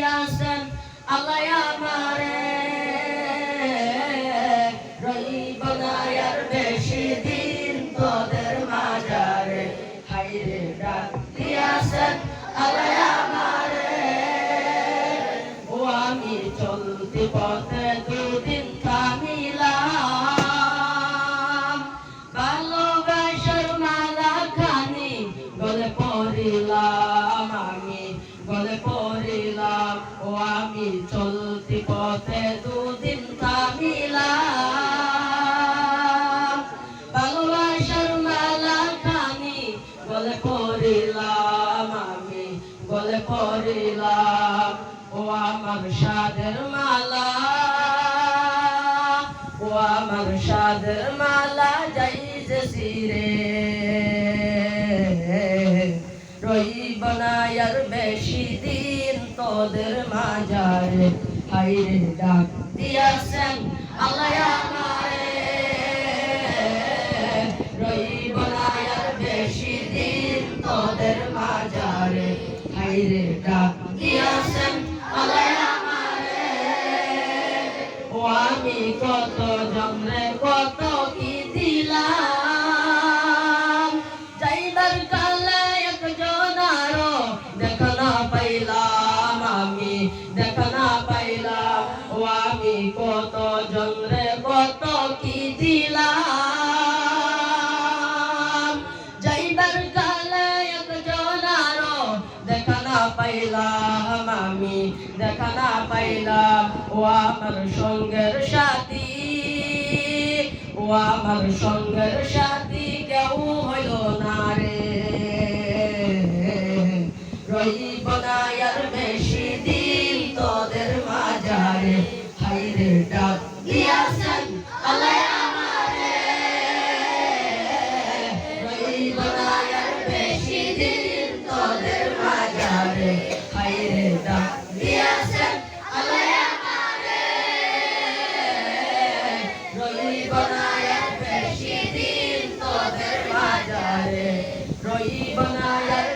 দিয়াছেন আল্লাহ আমারে রইব না আর বেশি দিন তোদের মাঝারে হাইরে ডাক দিয়াছেন আল্লাহ আমারে ও আমি চলতি পথে দুদিন থামিলাম ভালোবাসার মালা খানি গলে পড়িলাম আমি গলে পড়িলাম ও আমি চলতি পথে দুদিন থামিলাম ভালোবাসার মালা খানি গলে পড়িলাম আমি গলে পড়িলাম ও আমার সাদের মালা ও আমার সাদের মালা যাইছে সিরে রইব না আর বেশি দিন তোদের মাঝারে হাইরে ডাক দিয়াছেন আল্লাহ আমারে রইব না আর বেশি দিন তোদের মাঝারে হাইরে ডাক দিয়াছেন আল্লাহ আমারে ও আমি কত জমরে কত কি দিলাম যাইবার কালে একজন আরো দেখা না পাইলাম আমি দেখা না পাইলাম ও আমি কত জমরে কত কি দিলাম যাইবার কালে একজন আরো দেখা না পাইলাম আমি দেখা না পাইলাম ও আমার সঙ্গের সাথী ও আমার সঙ্গের সাথী কেউ হইল না রে রইব না আর বেশি দিন তোদের মাঝারে হাইরে ডাক দিয়াছেন আল্লাহ আমারে রইব না আর বেশি দিন তোদের মাঝারে হাইরে ডাক দিয়াছেন আল্লাহ আমারে রইব না আর বেশি দিন তোদের মাঝারে রইব না আর